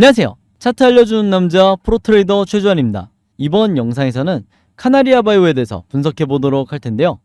안녕하세요. 차트 알려주는 남자 프로트레이더 최주환입니다. 이번 영상에서는 카나리아 바이오에 대해서 분석해 보도록 할 텐데요.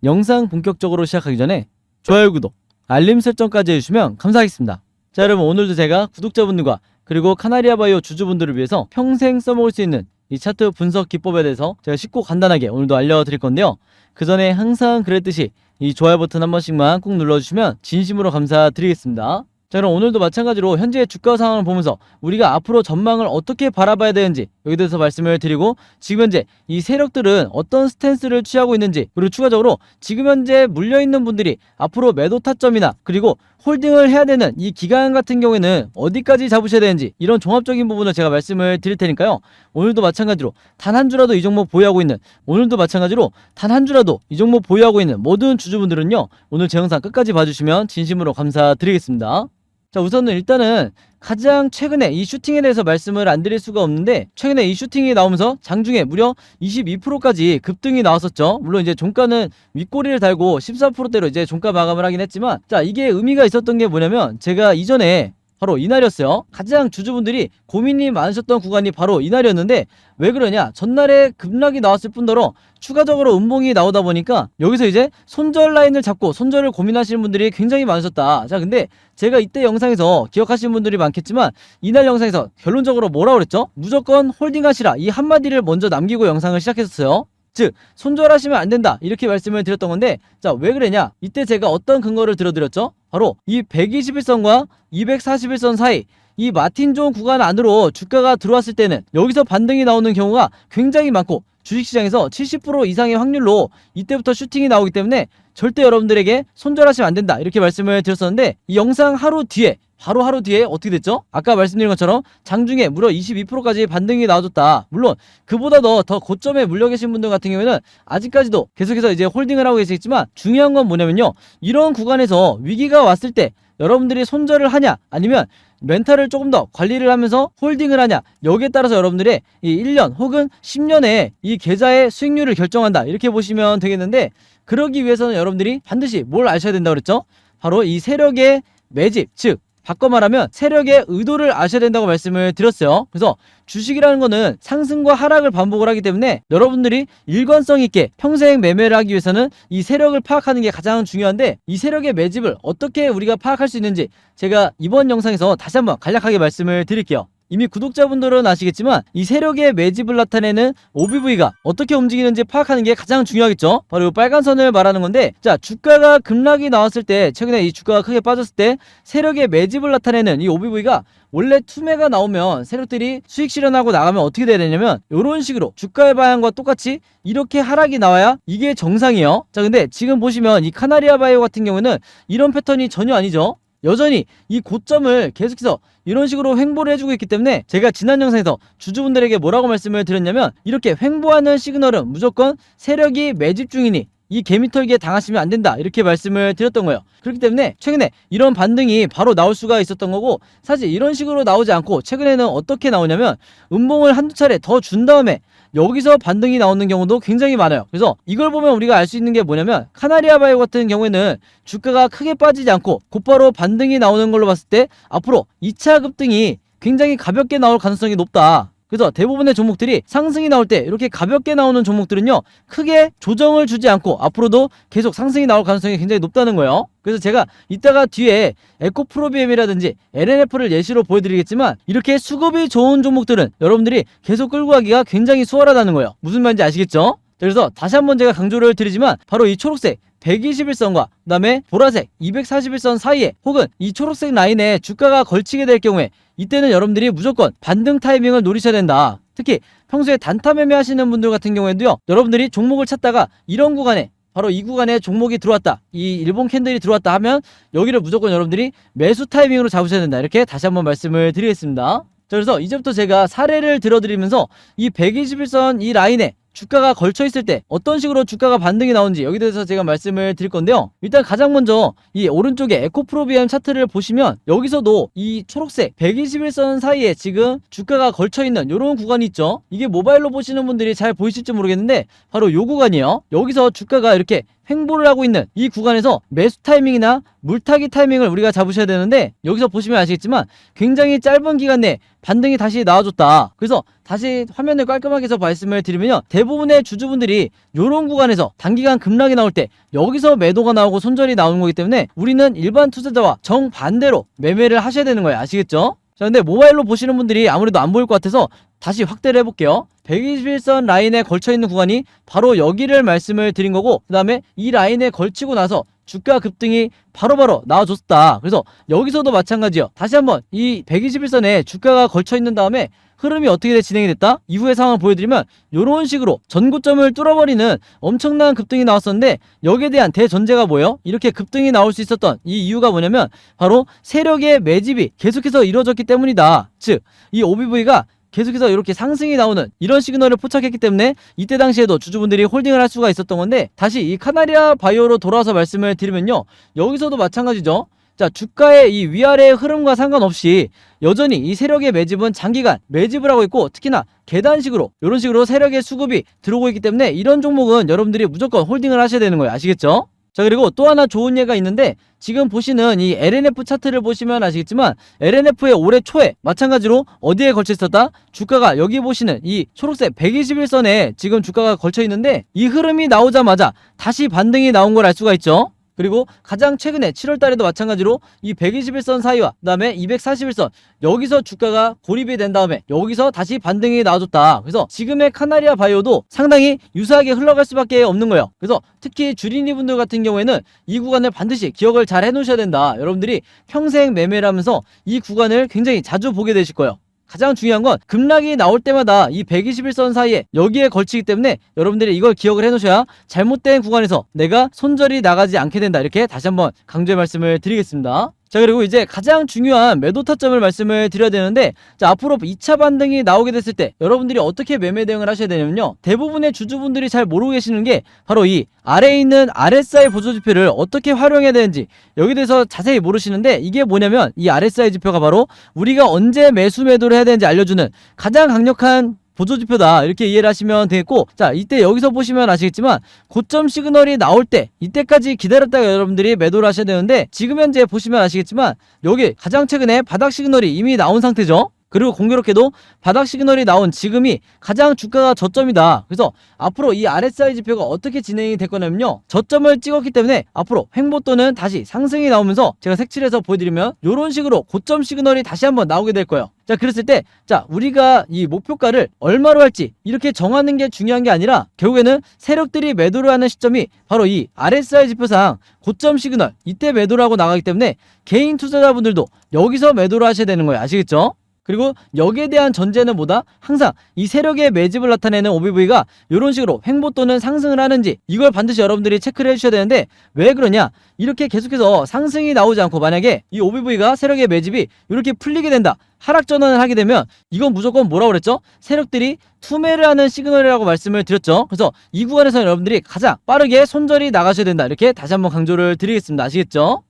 영상 본격적으로 시작하기 전에 좋아요, 구독, 알림 설정까지 해주시면 감사하겠습니다. 자, 여러분, 오늘도 제가 구독자분들과 그리고 카나리아 바이오 주주분들을 위해서 평생 써먹을 수 있는 이 차트 분석 기법에 대해서 제가 쉽고 간단하게 오늘도 알려드릴 건데요. 그 전에 항상 그랬듯이 이 좋아요 버튼 한 번씩만 꾹 눌러주시면 진심으로 감사드리겠습니다. 자, 그럼 오늘도 마찬가지로 현재 주가 상황을 보면서 우리가 앞으로 전망을 어떻게 바라봐야 되는지 여기에 대해서 말씀을 드리고, 지금 현재 이 세력들은 어떤 스탠스를 취하고 있는지, 그리고 추가적으로 지금 현재 물려있는 분들이 앞으로 매도 타점이나 그리고 홀딩을 해야 되는 이 기간 같은 경우에는 어디까지 잡으셔야 되는지, 이런 종합적인 부분을 제가 말씀을 드릴 테니까요. 오늘도 마찬가지로 단 한 주라도 이 종목 보유하고 있는, 오늘도 마찬가지로 단 한 주라도 이 종목 보유하고 있는 모든 주주분들은요, 오늘 제 영상 끝까지 봐주시면 진심으로 감사드리겠습니다. 자, 우선은 일단은 가장 최근에 이 슈팅에 대해서 말씀을 안 드릴 수가 없는데, 최근에 이 슈팅이 나오면서 장중에 무려 22%까지 급등이 나왔었죠. 물론 이제 종가는 윗꼬리를 달고 14%대로 이제 종가 마감을 하긴 했지만, 자, 이게 의미가 있었던 게 뭐냐면, 제가 이전에 바로 이날이었어요. 가장 주주분들이 고민이 많으셨던 구간이 바로 이날이었는데, 왜 그러냐, 전날에 급락이 나왔을 뿐더러 추가적으로 음봉이 나오다 보니까 여기서 이제 손절 라인을 잡고 손절을 고민하시는 분들이 굉장히 많으셨다. 자, 근데 제가 이때 영상에서 기억하시는 분들이 많겠지만, 이날 영상에서 결론적으로 뭐라고 그랬죠? 무조건 홀딩하시라, 이 한마디를 먼저 남기고 영상을 시작했었어요. 즉, 손절하시면 안 된다, 이렇게 말씀을 드렸던 건데, 자, 왜 그랬냐, 이때 제가 어떤 근거를 들어드렸죠? 바로 이 121선과 241선 사이, 이 마틴 존 구간 안으로 주가가 들어왔을 때는 여기서 반등이 나오는 경우가 굉장히 많고, 주식시장에서 70% 이상의 확률로 이때부터 슈팅이 나오기 때문에 절대 여러분들에게 손절하시면 안 된다, 이렇게 말씀을 드렸었는데, 이 영상 하루 뒤에, 바로 하루 뒤에 어떻게 됐죠? 아까 말씀드린 것처럼 장중에 무려 22%까지 반등이 나와줬다. 물론 그보다 더 고점에 물려 계신 분들 같은 경우에는 아직까지도 계속해서 이제 홀딩을 하고 계시겠지만, 중요한 건 뭐냐면요, 이런 구간에서 위기가 왔을 때 여러분들이 손절을 하냐, 아니면 멘탈을 조금 더 관리를 하면서 홀딩을 하냐, 여기에 따라서 여러분들의 이 1년 혹은 10년의 이 계좌의 수익률을 결정한다, 이렇게 보시면 되겠는데, 그러기 위해서는 여러분들이 반드시 뭘 아셔야 된다고 그랬죠? 바로 이 세력의 매집, 즉 바꿔 말하면 세력의 의도를 아셔야 된다고 말씀을 드렸어요. 그래서 주식이라는 거는 상승과 하락을 반복을 하기 때문에 여러분들이 일관성 있게 평생 매매를 하기 위해서는 이 세력을 파악하는 게 가장 중요한데, 이 세력의 매집을 어떻게 우리가 파악할 수 있는지 제가 이번 영상에서 다시 한번 간략하게 말씀을 드릴게요. 이미 구독자분들은 아시겠지만, 이 세력의 매집을 나타내는 OBV가 어떻게 움직이는지 파악하는 게 가장 중요하겠죠. 바로 이 빨간 선을 말하는 건데, 자, 주가가 급락이 나왔을 때, 최근에 이 주가가 크게 빠졌을 때 세력의 매집을 나타내는 이 OBV가, 원래 투매가 나오면 세력들이 수익 실현하고 나가면 어떻게 돼야 되냐면, 이런 식으로 주가의 방향과 똑같이 이렇게 하락이 나와야 이게 정상이에요. 자, 근데 지금 보시면 이 카나리아 바이오 같은 경우는 이런 패턴이 전혀 아니죠. 여전히 이 고점을 계속해서 이런 식으로 횡보를 해주고 있기 때문에, 제가 지난 영상에서 주주분들에게 뭐라고 말씀을 드렸냐면, 이렇게 횡보하는 시그널은 무조건 세력이 매집 중이니 이 개미털기에 당하시면 안 된다, 이렇게 말씀을 드렸던 거예요. 그렇기 때문에 최근에 이런 반등이 바로 나올 수가 있었던 거고, 사실 이런 식으로 나오지 않고 최근에는 어떻게 나오냐면, 음봉을 한두 차례 더 준 다음에 여기서 반등이 나오는 경우도 굉장히 많아요. 그래서 이걸 보면 우리가 알 수 있는 게 뭐냐면, 카나리아 바이오 같은 경우에는 주가가 크게 빠지지 않고 곧바로 반등이 나오는 걸로 봤을 때 앞으로 2차 급등이 굉장히 가볍게 나올 가능성이 높다. 그래서 대부분의 종목들이 상승이 나올 때 이렇게 가볍게 나오는 종목들은요, 크게 조정을 주지 않고 앞으로도 계속 상승이 나올 가능성이 굉장히 높다는 거예요. 그래서 제가 이따가 뒤에 에코프로비엠이라든지 LNF를 예시로 보여드리겠지만, 이렇게 수급이 좋은 종목들은 여러분들이 계속 끌고 가기가 굉장히 수월하다는 거예요. 무슨 말인지 아시겠죠? 그래서 다시 한번 제가 강조를 드리지만, 바로 이 초록색 121선과 그 다음에 보라색 241선 사이에, 혹은 이 초록색 라인에 주가가 걸치게 될 경우에, 이때는 여러분들이 무조건 반등 타이밍을 노리셔야 된다. 특히 평소에 단타 매매 하시는 분들 같은 경우에도요, 여러분들이 종목을 찾다가 이런 구간에, 바로 이 구간에 종목이 들어왔다, 이 일본 캔들이 들어왔다 하면 여기를 무조건 여러분들이 매수 타이밍으로 잡으셔야 된다, 이렇게 다시 한번 말씀을 드리겠습니다. 자, 그래서 이제부터 제가 사례를 들어드리면서 이 121선 이 라인에 주가가 걸쳐 있을 때 어떤 식으로 주가가 반등이 나오는지 여기에 대해서 제가 말씀을 드릴 건데요. 일단 가장 먼저 이 오른쪽에 에코프로비엠 차트를 보시면, 여기서도 이 초록색 121선 사이에 지금 주가가 걸쳐 있는 이런 구간이 있죠. 이게 모바일로 보시는 분들이 잘 보이실지 모르겠는데 바로 이 구간이에요. 여기서 주가가 이렇게 횡보를 하고 있는 이 구간에서 매수 타이밍이나 물타기 타이밍을 우리가 잡으셔야 되는데, 여기서 보시면 아시겠지만 굉장히 짧은 기간 내에 반등이 다시 나와줬다. 그래서 다시 화면을 깔끔하게 해서 말씀을 드리면요, 대부분의 주주분들이 이런 구간에서 단기간 급락이 나올 때 여기서 매도가 나오고 손절이 나오는 거기 때문에 우리는 일반 투자자와 정반대로 매매를 하셔야 되는 거예요. 아시겠죠? 자, 근데 모바일로 보시는 분들이 아무래도 안 보일 것 같아서 다시 확대를 해볼게요. 121선 라인에 걸쳐있는 구간이 바로 여기를 말씀을 드린 거고, 그 다음에 이 라인에 걸치고 나서 주가 급등이 바로바로 나와줬다. 그래서 여기서도 마찬가지요. 다시 한번 이 121선에 주가가 걸쳐있는 다음에 흐름이 어떻게 진행이 됐다? 이후의 상황을 보여드리면 이런 식으로 전고점을 뚫어버리는 엄청난 급등이 나왔었는데, 여기에 대한 대전제가 뭐예요? 이렇게 급등이 나올 수 있었던 이 이유가 뭐냐면 바로 세력의 매집이 계속해서 이루어졌기 때문이다. 즉, 이 OBV가 계속해서 이렇게 상승이 나오는 이런 시그널을 포착했기 때문에 이때 당시에도 주주분들이 홀딩을 할 수가 있었던 건데, 다시 이 카나리아 바이오로 돌아와서 말씀을 드리면요, 여기서도 마찬가지죠. 자, 주가의 이 위아래의 흐름과 상관없이 여전히 이 세력의 매집은 장기간 매집을 하고 있고, 특히나 계단식으로 이런 식으로 세력의 수급이 들어오고 있기 때문에 이런 종목은 여러분들이 무조건 홀딩을 하셔야 되는 거예요. 아시겠죠? 자, 그리고 또 하나 좋은 예가 있는데, 지금 보시는 이 LNF 차트를 보시면 아시겠지만 LNF의 올해 초에 마찬가지로 어디에 걸쳐 있었다? 주가가 여기 보시는 이 초록색 121선에 지금 주가가 걸쳐 있는데, 이 흐름이 나오자마자 다시 반등이 나온 걸 알 수가 있죠. 그리고 가장 최근에 7월달에도 마찬가지로 이 121선 사이와 그 다음에 241선 여기서 주가가 고립이 된 다음에 여기서 다시 반등이 나와줬다. 그래서 지금의 카나리아 바이오도 상당히 유사하게 흘러갈 수밖에 없는 거예요. 그래서 특히 주린이 분들 같은 경우에는 이 구간을 반드시 기억을 잘 해놓으셔야 된다. 여러분들이 평생 매매를 하면서 이 구간을 굉장히 자주 보게 되실 거예요. 가장 중요한 건 급락이 나올 때마다 이 121선 사이에 여기에 걸치기 때문에 여러분들이 이걸 기억을 해놓으셔야 잘못된 구간에서 내가 손절이 나가지 않게 된다. 이렇게 다시 한번 강조의 말씀을 드리겠습니다. 자, 그리고 이제 가장 중요한 매도 타점을 말씀을 드려야 되는데, 자, 앞으로 2차 반등이 나오게 됐을 때 여러분들이 어떻게 매매 대응을 하셔야 되냐면요, 대부분의 주주분들이 잘 모르고 계시는 게 바로 이 아래에 있는 RSI 보조지표를 어떻게 활용해야 되는지 여기 대해서 자세히 모르시는데, 이게 뭐냐면 이 RSI 지표가 바로 우리가 언제 매수 매도를 해야 되는지 알려주는 가장 강력한 보조지표다. 이렇게 이해를 하시면 되겠고, 자, 이때 여기서 보시면 아시겠지만 고점 시그널이 나올 때 이때까지 기다렸다가 여러분들이 매도를 하셔야 되는데, 지금 현재 보시면 아시겠지만 여기 가장 최근에 바닥 시그널이 이미 나온 상태죠. 그리고 공교롭게도 바닥 시그널이 나온 지금이 가장 주가가 저점이다. 그래서 앞으로 이 RSI 지표가 어떻게 진행이 될 거냐면요, 저점을 찍었기 때문에 앞으로 횡보 또는 다시 상승이 나오면서 제가 색칠해서 보여드리면 이런 식으로 고점 시그널이 다시 한번 나오게 될 거예요. 자, 그랬을 때 자, 우리가 이 목표가를 얼마로 할지 이렇게 정하는 게 중요한 게 아니라 결국에는 세력들이 매도를 하는 시점이 바로 이 RSI 지표상 고점 시그널 이때 매도를 하고 나가기 때문에 개인 투자자분들도 여기서 매도를 하셔야 되는 거예요. 아시겠죠? 그리고 여기에 대한 전제는 뭐다? 항상 이 세력의 매집을 나타내는 OBV가 이런 식으로 횡보 또는 상승을 하는지 이걸 반드시 여러분들이 체크를 해주셔야 되는데, 왜 그러냐? 이렇게 계속해서 상승이 나오지 않고 만약에 이 OBV가 세력의 매집이 이렇게 풀리게 된다, 하락 전환을 하게 되면 이건 무조건 뭐라고 그랬죠? 세력들이 투매를 하는 시그널이라고 말씀을 드렸죠. 그래서 이 구간에서는 여러분들이 가장 빠르게 손절이 나가셔야 된다. 이렇게 다시 한번 강조를 드리겠습니다. 아시겠죠?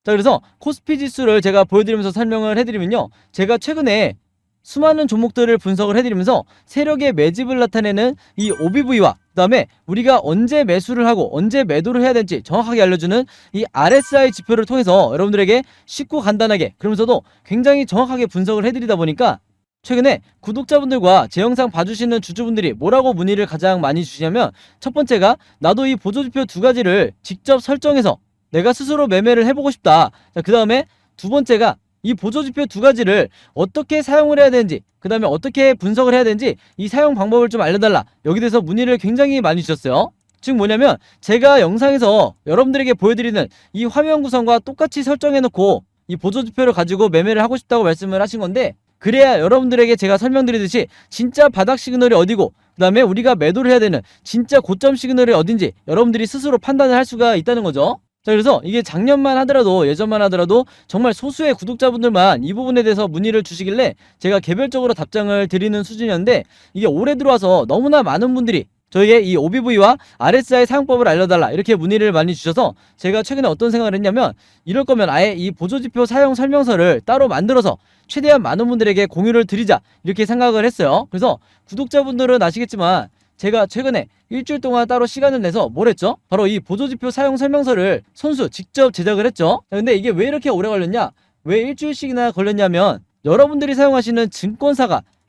자, 그래서 코스피 지수를 제가 보여드리면서 설명을 해드리면요, 제가 최근에 수많은 종목들을 분석을 해드리면서 세력의 매집을 나타내는 이 OBV와 그 다음에 우리가 언제 매수를 하고 언제 매도를 해야 될지 정확하게 알려주는 이 RSI 지표를 통해서 여러분들에게 쉽고 간단하게, 그러면서도 굉장히 정확하게 분석을 해드리다 보니까 최근에 구독자분들과 제 영상 봐주시는 주주분들이 뭐라고 문의를 가장 많이 주시냐면, 첫 번째가 나도 이 보조지표 두 가지를 직접 설정해서 내가 스스로 매매를 해보고 싶다. 자, 그 다음에 두 번째가 이 보조지표 두 가지를 어떻게 사용을 해야 되는지, 그 다음에 어떻게 분석을 해야 되는지 이 사용 방법을 좀 알려달라. 여기 대해서 문의를 굉장히 많이 주셨어요. 즉 뭐냐면 제가 영상에서 여러분들에게 보여드리는 이 화면 구성과 똑같이 설정해놓고 이 보조지표를 가지고 매매를 하고 싶다고 말씀을 하신 건데, 그래야 여러분들에게 제가 설명드리듯이 진짜 바닥 시그널이 어디고 그 다음에 우리가 매도를 해야 되는 진짜 고점 시그널이 어딘지 여러분들이 스스로 판단을 할 수가 있다는 거죠. 자, 그래서 이게 작년만 하더라도, 예전만 하더라도 정말 소수의 구독자분들만 이 부분에 대해서 문의를 주시길래 제가 개별적으로 답장을 드리는 수준이었는데, 이게 올해 들어와서 너무나 많은 분들이 저에게 이 OBV와 RSI 사용법을 알려달라 이렇게 문의를 많이 주셔서 제가 최근에 어떤 생각을 했냐면, 이럴 거면 아예 이 보조지표 사용 설명서를 따로 만들어서 최대한 많은 분들에게 공유를 드리자 이렇게 생각을 했어요. 그래서 구독자분들은 아시겠지만 제가 최근에 일주일 동안 따로 시간을 내서 뭘 했죠? 바로 이 보조지표 사용 설명서를 손수 직접 제작을 했죠. 자, 근데 이게 왜 이렇게 오래 걸렸냐? 왜 일주일씩이나 걸렸냐면 여러분들이 사용하시는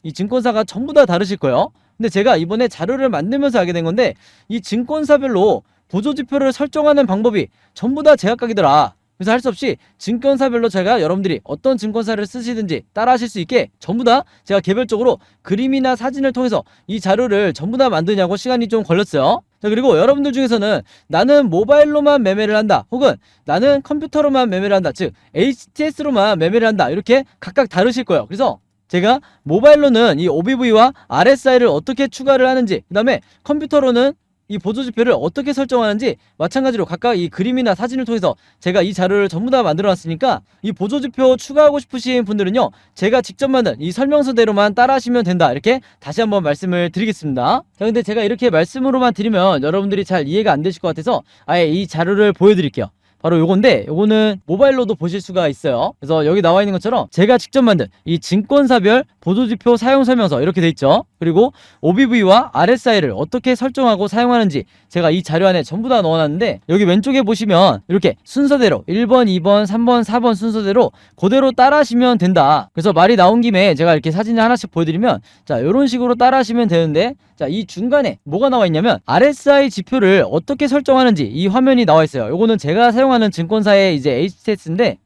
이 증권사가 전부 다 다르실 거예요. 근데 제가 이번에 자료를 만들면서 알게 된 건데 이 증권사별로 보조지표를 설정하는 방법이 전부 다 제각각이더라. 그래서 할 수 없이 증권사별로 제가 여러분들이 어떤 증권사를 쓰시든지 따라 하실 수 있게 전부 다 제가 개별적으로 그림이나 사진을 통해서 이 자료를 전부 다 만드냐고 시간이 좀 걸렸어요. 자, 그리고 여러분들 중에서는 나는 모바일로만 매매를 한다, 혹은 나는 컴퓨터로만 매매를 한다, 즉 HTS로만 매매를 한다, 이렇게 각각 다르실 거예요. 그래서 제가 모바일로는 이 OBV와 RSI를 어떻게 추가를 하는지, 그 다음에 컴퓨터로는 이 보조지표를 어떻게 설정하는지 마찬가지로 각각 이 그림이나 사진을 통해서 제가 이 자료를 전부 다 만들어 놨으니까 이 보조지표 추가하고 싶으신 분들은요, 제가 직접 만든 이 설명서대로만 따라 하시면 된다, 이렇게 다시 한번 말씀을 드리겠습니다. 자, 근데 제가 이렇게 말씀으로만 드리면 여러분들이 잘 이해가 안 되실 것 같아서 아예 이 자료를 보여드릴게요. 바로 요건데, 요거는 모바일로도 보실 수가 있어요. 그래서 여기 나와 있는 것처럼 제가 직접 만든 이 증권사별 보조지표 사용 설명서 이렇게 돼 있죠. 그리고 OBV와 RSI를 어떻게 설정하고 사용하는지 제가 이 자료 안에 전부 다 넣어놨는데, 여기 왼쪽에 보시면 이렇게 순서대로 1번, 2번, 3번, 4번 순서대로 그대로 따라 하시면 된다. 그래서 말이 나온 김에 제가 이렇게 사진을 하나씩 보여드리면, 자, 이런 식으로 따라 하시면 되는데, 자, 이 중간에 뭐가 나와 있냐면 RSI 지표를 어떻게 설정하는지 이 화면이 나와 있어요. 요거는 제가 사용하는 증권사의 이제 HTS인데,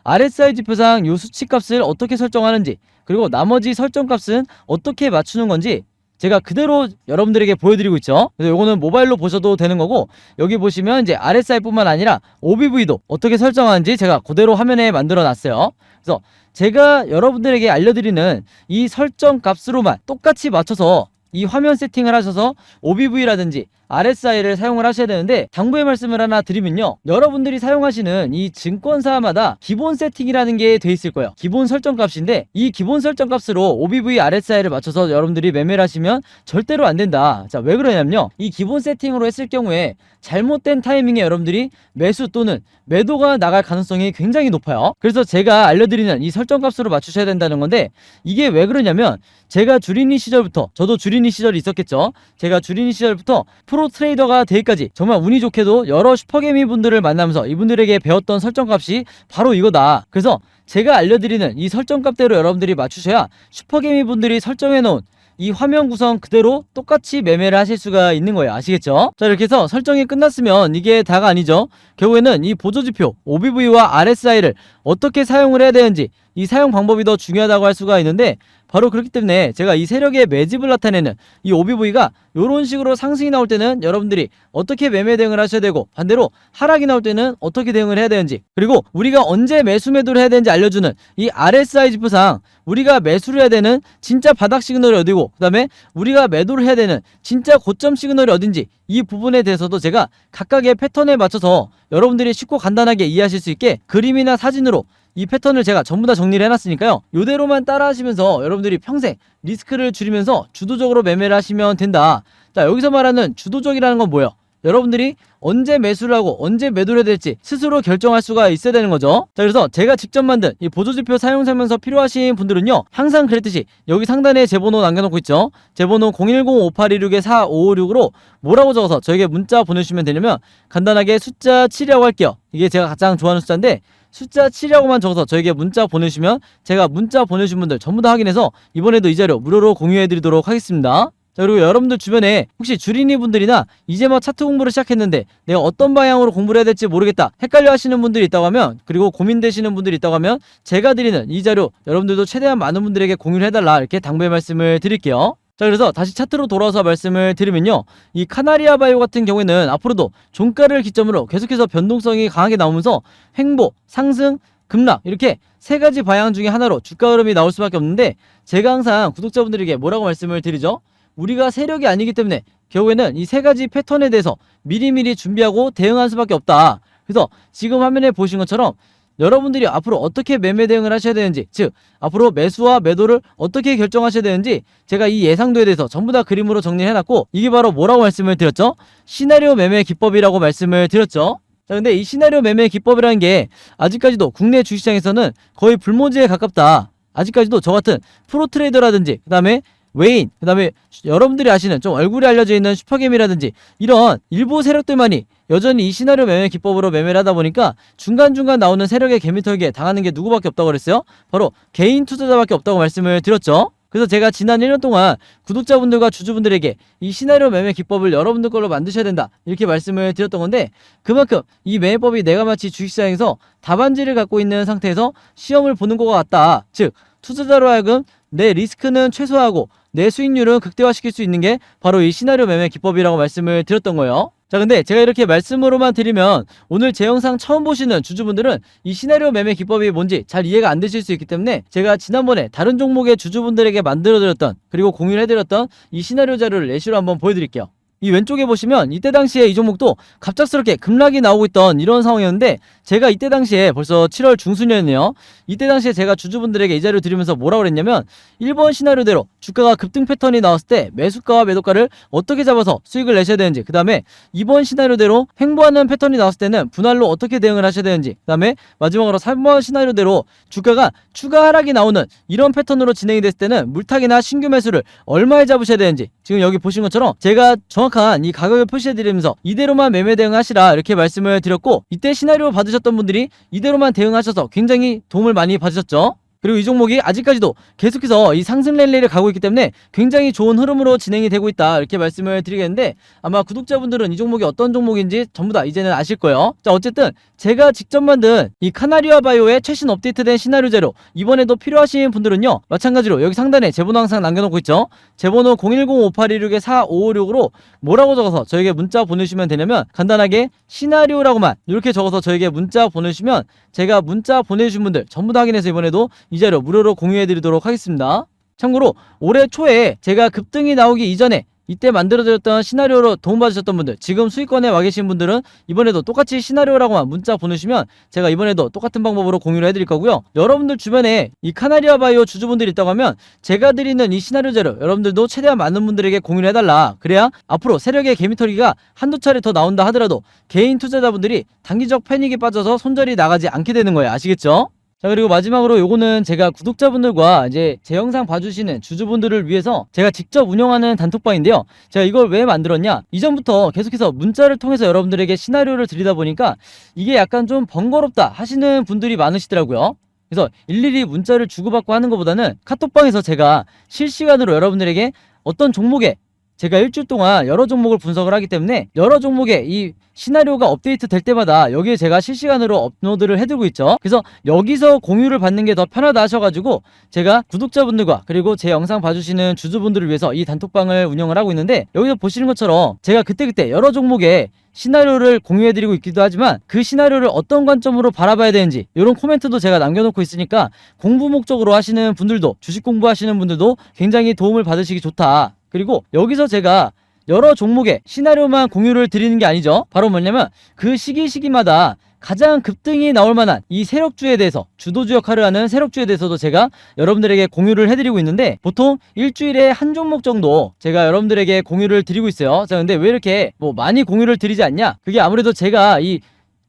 RSI 지표상 요 수치값을 어떻게 설정하는지, 그리고 나머지 설정값은 어떻게 맞추는 건지 제가 그대로 여러분들에게 보여드리고 있죠. 그래서 요거는 모바일로 보셔도 되는 거고, 여기 보시면 이제 RSI 뿐만 아니라 OBV도 어떻게 설정하는지 제가 그대로 화면에 만들어 놨어요. 그래서 제가 여러분들에게 알려드리는 이 설정 값으로만 똑같이 맞춰서 이 화면 세팅을 하셔서 OBV라든지 RSI를 사용을 하셔야 되는데, 당부의 말씀을 하나 드리면요, 여러분들이 사용하시는 이 증권사마다 기본 세팅이라는 게 돼 있을 거예요. 기본 설정 값인데, 이 기본 설정 값으로 OBV, RSI를 맞춰서 여러분들이 매매를 하시면 절대로 안 된다. 자, 왜 그러냐면요, 이 기본 세팅으로 했을 경우에 잘못된 타이밍에 여러분들이 매수 또는 매도가 나갈 가능성이 굉장히 높아요. 그래서 제가 알려드리는 이 설정 값으로 맞추셔야 된다는 건데, 이게 왜 그러냐면, 제가 주린이 시절부터, 저도 주린이 시절이 있었겠죠. 제가 주린이 시절부터 프로 트레이더가 되기까지 정말 운이 좋게도 여러 슈퍼개미 분들을 만나면서 이분들에게 배웠던 설정값이 바로 이거다. 그래서 제가 알려드리는 이 설정값대로 여러분들이 맞추셔야 슈퍼개미 분들이 설정해놓은 이 화면 구성 그대로 똑같이 매매를 하실 수가 있는 거예요. 아시겠죠? 자, 이렇게 해서 설정이 끝났으면 이게 다가 아니죠. 결국에는 이 보조지표 OBV와 RSI를 어떻게 사용을 해야 되는지, 이 사용 방법이 더 중요하다고 할 수가 있는데, 바로 그렇기 때문에 제가 이 세력의 매집을 나타내는 이 OBV가 이런 식으로 상승이 나올 때는 여러분들이 어떻게 매매 대응을 하셔야 되고, 반대로 하락이 나올 때는 어떻게 대응을 해야 되는지, 그리고 우리가 언제 매수 매도를 해야 되는지 알려주는 이 RSI 지표상 우리가 매수를 해야 되는 진짜 바닥 시그널이 어디고, 그 다음에 우리가 매도를 해야 되는 진짜 고점 시그널이 어딘지, 이 부분에 대해서도 제가 각각의 패턴에 맞춰서 여러분들이 쉽고 간단하게 이해하실 수 있게 그림이나 사진으로 이 패턴을 제가 전부 다 정리를 해놨으니까요, 요대로만 따라 하시면서 여러분들이 평생 리스크를 줄이면서 주도적으로 매매를 하시면 된다. 자, 여기서 말하는 주도적이라는 건 뭐예요? 여러분들이 언제 매수를 하고 언제 매도를 해야 될지 스스로 결정할 수가 있어야 되는 거죠. 자, 그래서 제가 직접 만든 이 보조지표 사용 설명서 필요하신 분들은요, 항상 그랬듯이 여기 상단에 제 번호 남겨놓고 있죠. 제 번호 010-5826-4556으로 뭐라고 적어서 저에게 문자 보내주시면 되냐면, 간단하게 숫자 7이라고 할게요. 이게 제가 가장 좋아하는 숫자인데, 숫자 7이라고만 적어서 저에게 문자 보내주시면 제가 문자 보내주신 분들 전부 다 확인해서 이번에도 이 자료 무료로 공유해드리도록 하겠습니다. 자, 그리고 여러분들 주변에 혹시 주린이 분들이나 이제 막 차트 공부를 시작했는데 내가 어떤 방향으로 공부를 해야 될지 모르겠다, 헷갈려 하시는 분들이 있다고 하면, 그리고 고민되시는 분들이 있다고 하면 제가 드리는 이 자료 여러분들도 최대한 많은 분들에게 공유를 해달라, 이렇게 당부의 말씀을 드릴게요. 자, 그래서 다시 차트로 돌아와서 말씀을 드리면요, 이 카나리아 바이오 같은 경우에는 앞으로도 종가를 기점으로 계속해서 변동성이 강하게 나오면서 횡보, 상승, 급락, 이렇게 세 가지 방향 중에 하나로 주가 흐름이 나올 수밖에 없는데, 제가 항상 구독자분들에게 뭐라고 말씀을 드리죠? 우리가 세력이 아니기 때문에 결국에는 이 세 가지 패턴에 대해서 미리미리 준비하고 대응할 수밖에 없다. 그래서 지금 화면에 보신 것처럼 여러분들이 앞으로 어떻게 매매 대응을 하셔야 되는지, 즉 앞으로 매수와 매도를 어떻게 결정하셔야 되는지 제가 이 예상도에 대해서 전부 다 그림으로 정리해놨고, 이게 바로 뭐라고 말씀을 드렸죠? 시나리오 매매 기법이라고 말씀을 드렸죠. 자, 근데 이 시나리오 매매 기법이라는 게 아직까지도 국내 주식시장에서는 거의 불모지에 가깝다. 아직까지도 저 같은 프로 트레이더라든지, 그 다음에 웨인, 그 다음에 여러분들이 아시는 좀 얼굴이 알려져 있는 슈퍼게임이라든지 이런 일부 세력들만이 여전히 이 시나리오 매매 기법으로 매매를 하다 보니까 중간중간 나오는 세력의 개미털기에 당하는 게 누구밖에 없다고 그랬어요? 바로 개인 투자자밖에 없다고 말씀을 드렸죠. 그래서 제가 지난 1년 동안 구독자분들과 주주분들에게 이 시나리오 매매 기법을 여러분들 걸로 만드셔야 된다 이렇게 말씀을 드렸던 건데, 그만큼 이 매매법이 내가 마치 주식시장에서 답안지를 갖고 있는 상태에서 시험을 보는 것과 같다. 즉 투자자로 하여금 내 리스크는 최소화하고 내 수익률은 극대화시킬 수 있는 게 바로 이 시나리오 매매 기법이라고 말씀을 드렸던 거예요. 자, 근데 제가 이렇게 말씀으로만 드리면 오늘 제 영상 처음 보시는 주주분들은 이 시나리오 매매 기법이 뭔지 잘 이해가 안 되실 수 있기 때문에 제가 지난번에 다른 종목의 주주분들에게 만들어드렸던 그리고 공유를 해드렸던 이 시나리오 자료를 예시로 한번 보여드릴게요. 이 왼쪽에 보시면 이때 당시에 이 종목도 갑작스럽게 급락이 나오고 있던 이런 상황이었는데, 제가 이때 당시에 벌써 7월 중순이었네요. 이때 당시에 제가 주주분들에게 이 자료 드리면서 뭐라고 그랬냐면, 1번 시나리오대로 주가가 급등 패턴이 나왔을 때 매수가와 매도가를 어떻게 잡아서 수익을 내셔야 되는지, 그 다음에 2번 시나리오대로 횡보하는 패턴이 나왔을 때는 분할로 어떻게 대응을 하셔야 되는지, 그 다음에 마지막으로 3번 시나리오대로 주가가 추가 하락이 나오는 이런 패턴으로 진행이 됐을 때는 물타기나 신규 매수를 얼마에 잡으셔야 되는지, 지금 여기 보신 것처럼 제가 정확한 이 가격을 표시해드리면서 이대로만 매매 대응하시라 이렇게 말씀을 드렸고, 이때 시나리오 받으셨던 분들이 이대로만 대응하셔서 굉장히 도움을 많이 받으셨죠. 그리고 이 종목이 아직까지도 계속해서 이 상승 랠리를 가고 있기 때문에 굉장히 좋은 흐름으로 진행이 되고 있다 이렇게 말씀을 드리겠는데, 아마 구독자분들은 이 종목이 어떤 종목인지 전부 다 이제는 아실 거예요. 자, 어쨌든 제가 직접 만든 이 카나리아 바이오의 최신 업데이트된 시나리오 자료 이번에도 필요하신 분들은요, 마찬가지로 여기 상단에 제 번호 항상 남겨놓고 있죠. 제 번호 010-5816-4556으로 뭐라고 적어서 저에게 문자 보내주시면 되냐면, 간단하게 시나리오라고만 이렇게 적어서 저에게 문자 보내주시면 제가 문자 보내주신 분들 전부 다 확인해서 이번에도 이 자료 무료로 공유해드리도록 하겠습니다. 참고로 올해 초에 제가 급등이 나오기 이전에 이때 만들어드렸던 시나리오로 도움받으셨던 분들, 지금 수익권에 와 계신 분들은 이번에도 똑같이 시나리오라고만 문자 보내주시면 제가 이번에도 똑같은 방법으로 공유를 해드릴 거고요. 여러분들 주변에 이 카나리아 바이오 주주분들이 있다고 하면 제가 드리는 이 시나리오 자료 여러분들도 최대한 많은 분들에게 공유를 해달라. 그래야 앞으로 세력의 개미털기가 한두 차례 더 나온다 하더라도 개인 투자자분들이 단기적 패닉에 빠져서 손절이 나가지 않게 되는 거예요. 아시겠죠? 자, 그리고 마지막으로 요거는 제가 구독자분들과 이제 제 영상 봐주시는 주주분들을 위해서 제가 직접 운영하는 단톡방인데요. 제가 이걸 왜 만들었냐, 이전부터 계속해서 문자를 통해서 여러분들에게 시나리오를 드리다 보니까 이게 약간 좀 번거롭다 하시는 분들이 많으시더라고요. 그래서 일일이 문자를 주고받고 하는 것보다는 카톡방에서 제가 실시간으로 여러분들에게 어떤 종목에 제가 일주일 동안 여러 종목을 분석을 하기 때문에 여러 종목의 이 시나리오가 업데이트 될 때마다 여기에 제가 실시간으로 업로드를 해두고 있죠. 그래서 여기서 공유를 받는 게 더 편하다 하셔가지고 제가 구독자분들과 그리고 제 영상 봐주시는 주주분들을 위해서 이 단톡방을 운영을 하고 있는데, 여기서 보시는 것처럼 제가 그때그때 여러 종목의 시나리오를 공유해드리고 있기도 하지만 그 시나리오를 어떤 관점으로 바라봐야 되는지 이런 코멘트도 제가 남겨놓고 있으니까 공부 목적으로 하시는 분들도, 주식 공부하시는 분들도 굉장히 도움을 받으시기 좋다. 그리고 여기서 제가 여러 종목의 시나리오만 공유를 드리는 게 아니죠. 바로 뭐냐면 그 시기마다 가장 급등이 나올 만한 이 세력주에 대해서, 주도주 역할을 하는 세력주에 대해서도 제가 여러분들에게 공유를 해드리고 있는데, 보통 일주일에 한 종목 정도 제가 여러분들에게 공유를 드리고 있어요. 자, 근데 왜 이렇게 많이 공유를 드리지 않냐? 그게 아무래도 제가 이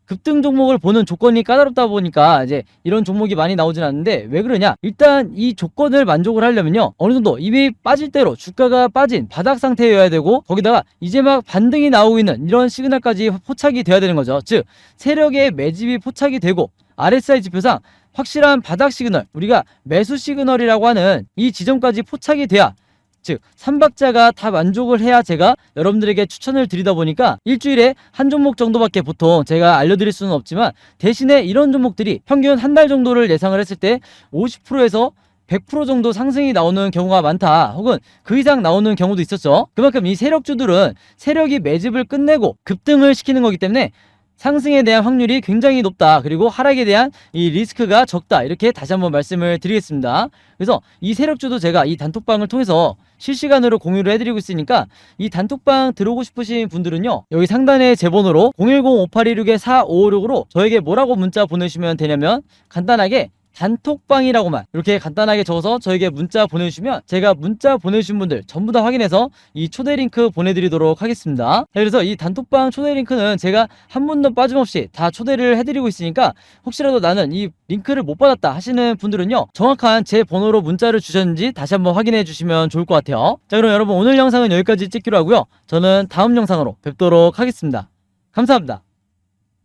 급등 종목을 보는 조건이 까다롭다 보니까 이제 이런 종목이 많이 나오진 않는데, 왜 그러냐? 일단 이 조건을 만족을 하려면요, 어느 정도 이미 빠질 대로 주가가 빠진 바닥 상태여야 되고, 거기다가 이제 막 반등이 나오고 있는 이런 시그널까지 포착이 돼야 되는 거죠. 즉 세력의 매집이 포착이 되고 RSI 지표상 확실한 바닥 시그널, 우리가 매수 시그널이라고 하는 이 지점까지 포착이 돼야, 즉 3박자가 다 만족을 해야 제가 여러분들에게 추천을 드리다 보니까 일주일에 한 종목 정도밖에 보통 제가 알려드릴 수는 없지만, 대신에 이런 종목들이 평균 한 달 정도를 예상을 했을 때 50%에서 100% 정도 상승이 나오는 경우가 많다, 혹은 그 이상 나오는 경우도 있었죠. 그만큼 이 세력주들은 세력이 매집을 끝내고 급등을 시키는 거기 때문에 상승에 대한 확률이 굉장히 높다, 그리고 하락에 대한 이 리스크가 적다, 이렇게 다시 한번 말씀을 드리겠습니다. 그래서 이 세력주도 제가 이 단톡방을 통해서 실시간으로 공유를 해드리고 있으니까 이 단톡방 들어오고 싶으신 분들은요, 여기 상단에 제 번호로 010-5816-4556으로 저에게 뭐라고 문자 보내주시면 되냐면, 간단하게 단톡방이라고만 이렇게 간단하게 적어서 저에게 문자 보내주시면 제가 문자 보내주신 분들 전부 다 확인해서 이 초대 링크 보내드리도록 하겠습니다. 자, 그래서 이 단톡방 초대 링크는 제가 한 분도 빠짐없이 다 초대를 해드리고 있으니까 혹시라도 나는 이 링크를 못 받았다 하시는 분들은요, 정확한 제 번호로 문자를 주셨는지 다시 한번 확인해 주시면 좋을 것 같아요. 자, 그럼 여러분 오늘 영상은 여기까지 찍기로 하고요. 저는 다음 영상으로 뵙도록 하겠습니다. 감사합니다.